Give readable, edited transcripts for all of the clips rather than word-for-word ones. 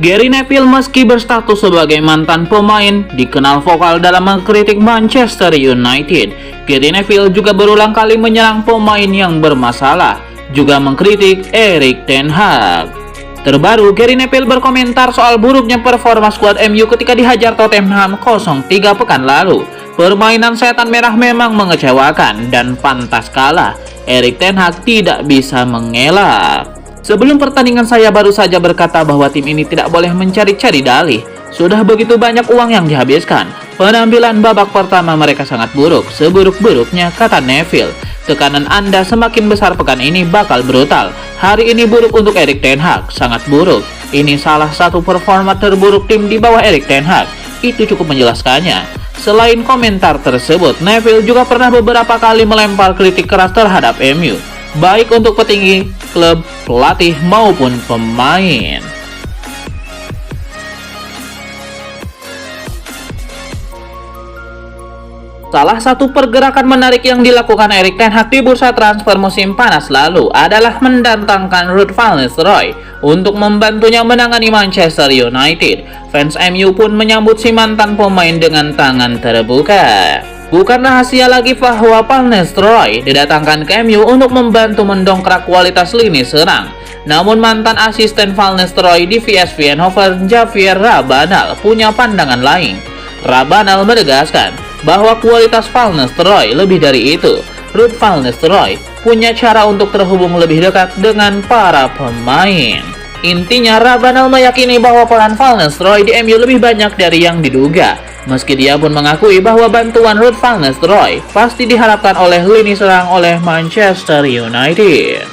Gary Neville meski berstatus sebagai mantan pemain, dikenal vokal dalam mengkritik Manchester United. Gary Neville juga berulang kali menyerang pemain yang bermasalah, juga mengkritik Erik ten Hag. Terbaru, Gary Neville berkomentar soal buruknya performa skuad MU ketika dihajar Tottenham 0-3 pekan lalu. Permainan setan merah memang mengecewakan dan pantas kalah. Erik ten Hag tidak bisa mengelak. Sebelum pertandingan saya baru saja berkata bahwa tim ini tidak boleh mencari-cari dalih. Sudah begitu banyak uang yang dihabiskan. Penampilan babak pertama mereka sangat buruk, seburuk-buruknya, kata Neville. Tekanan Anda semakin besar pekan ini bakal brutal. Hari ini buruk untuk Erik ten Hag, sangat buruk. Ini salah satu performa terburuk tim di bawah Erik ten Hag. Itu cukup menjelaskannya. Selain komentar tersebut, Neville juga pernah beberapa kali melempar kritik keras terhadap MU, baik untuk petinggi klub, pelatih, maupun pemain. Salah satu pergerakan menarik yang dilakukan Erik ten Hag di bursa transfer musim panas lalu adalah mendatangkan Ruud van Nistelrooy untuk membantunya menangani Manchester United. Fans MU pun menyambut si mantan pemain dengan tangan terbuka. Bukan rahasia lagi bahwa Van Nistelrooy didatangkan ke MU untuk membantu mendongkrak kualitas lini serang. Namun mantan asisten Van Nistelrooy di VSV Eindhoven, Javier Rabanal, punya pandangan lain. Rabanal menegaskan bahwa kualitas Van Nistelrooy lebih dari itu. Ruud van Nistelrooy punya cara untuk terhubung lebih dekat dengan para pemain. Intinya, Rabanal meyakini bahwa peran Van Nistelrooy di MU lebih banyak dari yang diduga. Meski dia pun mengakui bahwa bantuan Ruud van Nistelrooy pasti diharapkan oleh lini serang oleh Manchester United.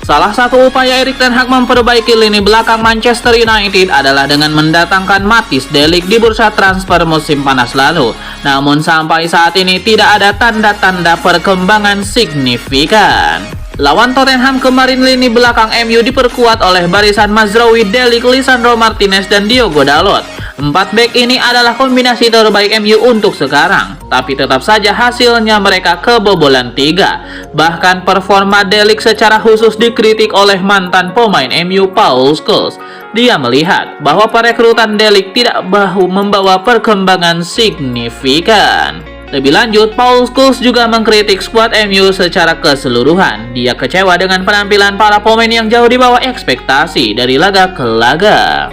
Salah satu upaya Erik ten Hag memperbaiki lini belakang Manchester United adalah dengan mendatangkan Matthijs de Ligt di bursa transfer musim panas lalu. Namun sampai saat ini tidak ada tanda-tanda perkembangan signifikan. Lawan Tottenham kemarin, lini belakang MU diperkuat oleh barisan Mazraoui, De Ligt, Lisandro Martinez, dan Diogo Dalot. 4 back ini adalah kombinasi terbaik MU untuk sekarang, tapi tetap saja hasilnya mereka kebobolan 3. Bahkan performa De Ligt secara khusus dikritik oleh mantan pemain MU Paul Scholes. Dia melihat bahwa perekrutan De Ligt tidak membawa perkembangan signifikan. Lebih lanjut, Paul Scholes juga mengkritik skuad MU secara keseluruhan. Dia kecewa dengan penampilan para pemain yang jauh di bawah ekspektasi dari laga ke laga.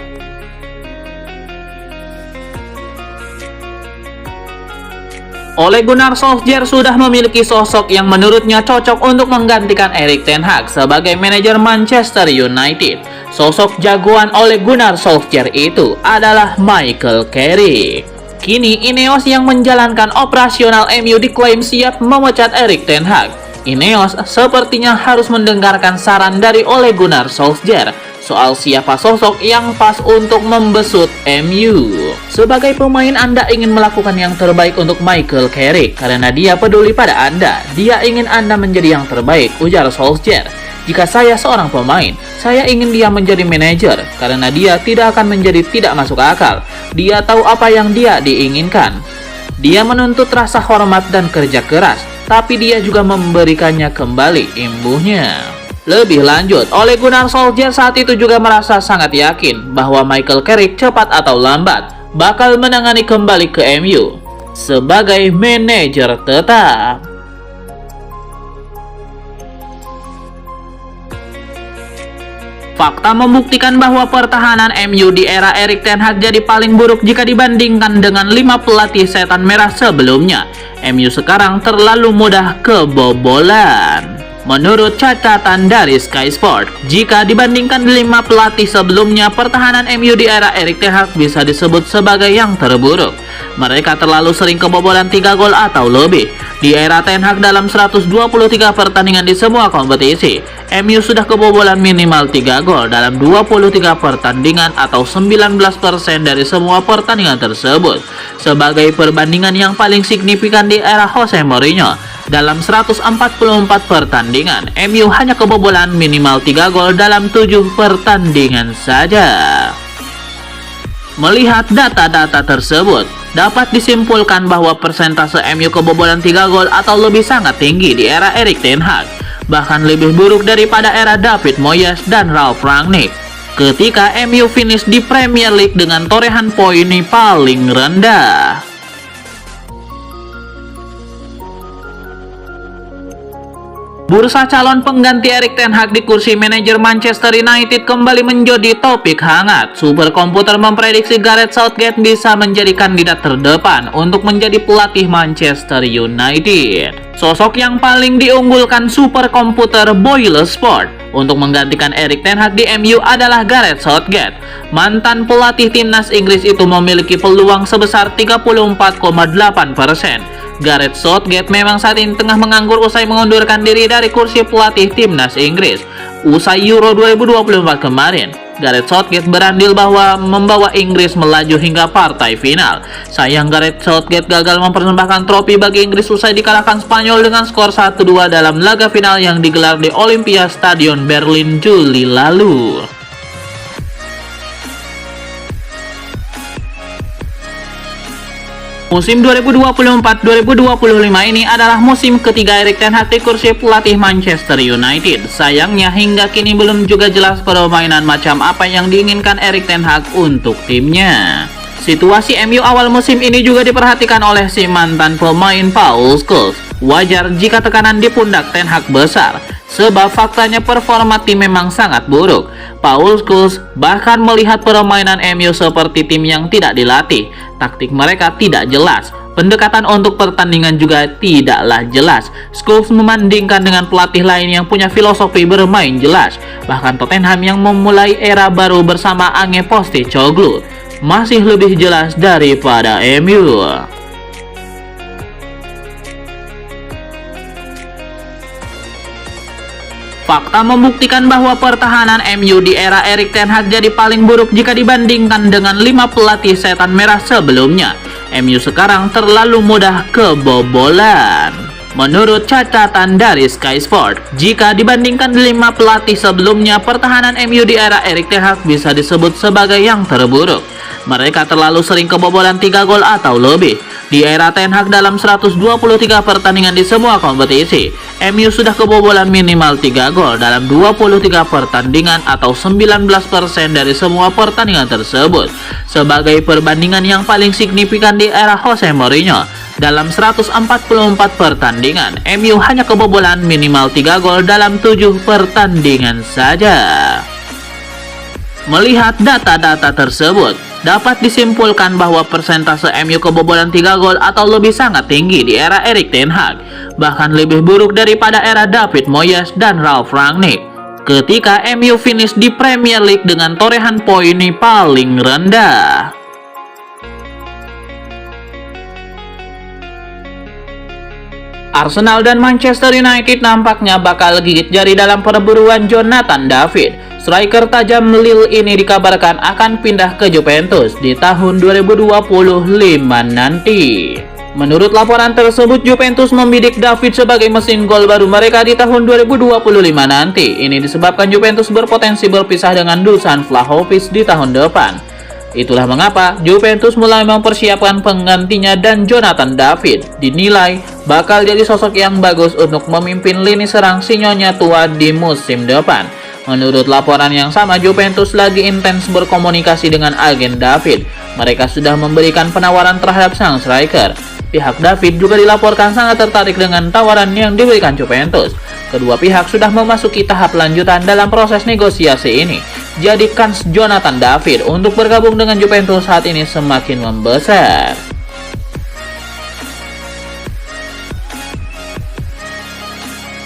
Ole Gunnar Solskjaer sudah memiliki sosok yang menurutnya cocok untuk menggantikan Erik ten Hag sebagai manajer Manchester United. Sosok jagoan Ole Gunnar Solskjaer itu adalah Michael Carrick. Kini Ineos yang menjalankan operasional MU diklaim siap memecat Erik ten Hag. Ineos sepertinya harus mendengarkan saran dari Ole Gunnar Solskjaer soal siapa sosok yang pas untuk membesut MU. Sebagai pemain, Anda ingin melakukan yang terbaik untuk Michael Carrick karena dia peduli pada Anda. Dia ingin Anda menjadi yang terbaik, ujar Solskjaer. Jika saya seorang pemain, saya ingin dia menjadi manajer karena dia tidak akan menjadi tidak masuk akal. Dia tahu apa yang dia diinginkan. Dia menuntut rasa hormat dan kerja keras, tapi dia juga memberikannya kembali imbuhnya. Lebih lanjut, Ole Gunnar Solskjaer saat itu juga merasa sangat yakin bahwa Michael Carrick cepat atau lambat bakal menangani kembali ke MU sebagai manajer tetap. Fakta membuktikan bahwa pertahanan MU di era Erik ten Hag jadi paling buruk jika dibandingkan dengan 5 pelatih setan merah sebelumnya. MU sekarang terlalu mudah kebobolan. Menurut catatan dari Sky Sport, jika dibandingkan 5 pelatih sebelumnya, pertahanan MU di era Erik ten Hag bisa disebut sebagai yang terburuk. Mereka terlalu sering kebobolan 3 gol atau lebih. Di era Ten Hag dalam 123 pertandingan di semua kompetisi, MU sudah kebobolan minimal 3 gol dalam 23 pertandingan atau 19% dari semua pertandingan tersebut. Sebagai perbandingan yang paling signifikan di era Jose Mourinho, dalam 144 pertandingan, MU hanya kebobolan minimal 3 gol dalam 7 pertandingan saja. Melihat data-data tersebut, dapat disimpulkan bahwa persentase MU kebobolan 3 gol atau lebih sangat tinggi di era Erik ten Hag. bahkan lebih buruk daripada era David Moyes dan Ralf Rangnick, ketika MU finish di Premier League dengan torehan poin paling rendah. Bursa calon pengganti Erik ten Hag di kursi manajer Manchester United kembali menjadi topik hangat. Superkomputer memprediksi Gareth Southgate bisa menjadi kandidat terdepan untuk menjadi pelatih Manchester United. Sosok yang paling diunggulkan superkomputer Boyle Sport untuk menggantikan Erik ten Hag di MU adalah Gareth Southgate. Mantan pelatih timnas Inggris itu memiliki peluang sebesar 34,8%. Gareth Southgate memang saat ini tengah menganggur usai mengundurkan diri dari kursi pelatih timnas Inggris. Usai Euro 2024 kemarin, Gareth Southgate berandil bahwa membawa Inggris melaju hingga partai final. Sayang Gareth Southgate gagal mempersembahkan trofi bagi Inggris usai dikalahkan Spanyol dengan skor 1-2 dalam laga final yang digelar di Olympia Stadion Berlin Juli lalu. Musim 2024-2025 ini adalah musim ketiga Erik ten Hag di kursi pelatih Manchester United. Sayangnya hingga kini belum juga jelas permainan macam apa yang diinginkan Erik ten Hag untuk timnya. Situasi MU awal musim ini juga diperhatikan oleh si mantan pemain Paul Scholes. Wajar jika tekanan di pundak ten Hag besar, sebab faktanya performa tim memang sangat buruk. Paul Scholes bahkan melihat permainan MU seperti tim yang tidak dilatih. Taktik mereka tidak jelas, pendekatan untuk pertandingan juga tidaklah jelas. Scholes membandingkan dengan pelatih lain yang punya filosofi bermain jelas. Bahkan Tottenham yang memulai era baru bersama Ange Postecoglou masih lebih jelas daripada MU. Fakta membuktikan bahwa pertahanan MU di era Erik ten Hag jadi paling buruk jika dibandingkan dengan 5 pelatih setan merah sebelumnya. MU sekarang terlalu mudah kebobolan. Menurut catatan dari Sky Sport, jika dibandingkan 5 pelatih sebelumnya, pertahanan MU di era Erik ten Hag bisa disebut sebagai yang terburuk. Mereka terlalu sering kebobolan 3 gol atau lebih. Di era Ten Hag dalam 123 pertandingan di semua kompetisi, MU sudah kebobolan minimal 3 gol dalam 23 pertandingan atau 19% dari semua pertandingan tersebut. Sebagai perbandingan yang paling signifikan di era Jose Mourinho, dalam 144 pertandingan, MU hanya kebobolan minimal 3 gol dalam 7 pertandingan saja. Melihat data-data tersebut, dapat disimpulkan bahwa persentase MU kebobolan 3 gol atau lebih sangat tinggi di era Erik ten Hag, bahkan lebih buruk daripada era David Moyes dan Ralf Rangnick, ketika MU finish di Premier League dengan torehan poin paling rendah. Arsenal dan Manchester United nampaknya bakal gigit jari dalam perburuan Jonathan David. Striker tajam Lille ini dikabarkan akan pindah ke Juventus di tahun 2025 nanti. Menurut laporan tersebut, Juventus membidik David sebagai mesin gol baru mereka di tahun 2025 nanti. Ini disebabkan Juventus berpotensi berpisah dengan Dusan Vlahovic di tahun depan. Itulah mengapa Juventus mulai mempersiapkan penggantinya, dan Jonathan David dinilai bakal jadi sosok yang bagus untuk memimpin lini serang sinyonya tua di musim depan. Menurut laporan yang sama, Juventus lagi intens berkomunikasi dengan agen David. Mereka sudah memberikan penawaran terhadap sang striker. Pihak David juga dilaporkan sangat tertarik dengan tawaran yang diberikan Juventus. Kedua pihak sudah memasuki tahap lanjutan dalam proses negosiasi ini. Jadi kans Jonathan David untuk bergabung dengan Juventus saat ini semakin membesar.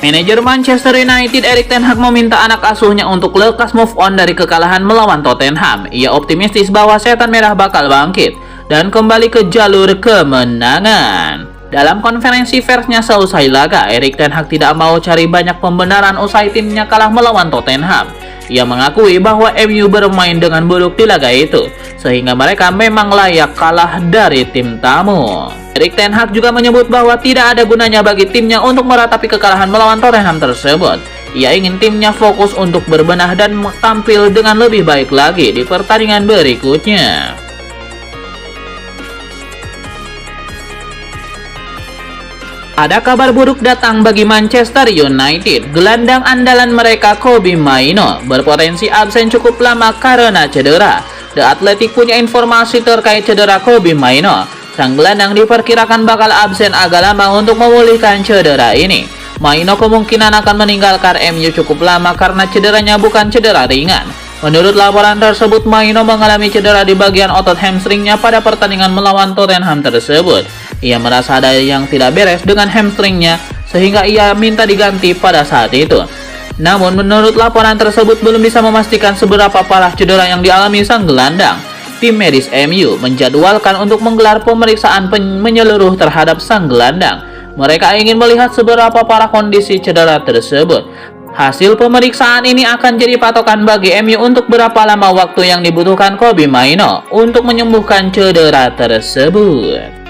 Manajer Manchester United Erik ten Hag meminta anak asuhnya untuk lekas move on dari kekalahan melawan Tottenham. Ia optimistis bahwa setan merah bakal bangkit dan kembali ke jalur kemenangan. Dalam konferensi persnya seusai laga, Erik ten Hag tidak mau cari banyak pembenaran usai timnya kalah melawan Tottenham. Ia mengakui bahwa MU bermain dengan buruk di laga itu, sehingga mereka memang layak kalah dari tim tamu. Erik ten Hag juga menyebut bahwa tidak ada gunanya bagi timnya untuk meratapi kekalahan melawan Tottenham tersebut. Ia ingin timnya fokus untuk berbenah dan tampil dengan lebih baik lagi di pertandingan berikutnya. Ada kabar buruk datang bagi Manchester United. Gelandang andalan mereka Kobbie Mainoo berpotensi absen cukup lama karena cedera. The Athletic punya informasi terkait cedera Kobbie Mainoo. Sang gelandang diperkirakan bakal absen agak lama untuk memulihkan cedera ini. Mainoo kemungkinan akan meninggalkan MU cukup lama karena cederanya bukan cedera ringan. Menurut laporan tersebut, Mainoo mengalami cedera di bagian otot hamstringnya pada pertandingan melawan Tottenham tersebut. Ia merasa ada yang tidak beres dengan hamstringnya sehingga ia minta diganti pada saat itu. Namun menurut laporan tersebut belum bisa memastikan seberapa parah cedera yang dialami sang gelandang. Tim medis MU menjadwalkan untuk menggelar pemeriksaan menyeluruh terhadap sang gelandang. Mereka ingin melihat seberapa parah kondisi cedera tersebut. Hasil pemeriksaan ini akan jadi patokan bagi MU untuk berapa lama waktu yang dibutuhkan Kobbie Mainoo untuk menyembuhkan cedera tersebut.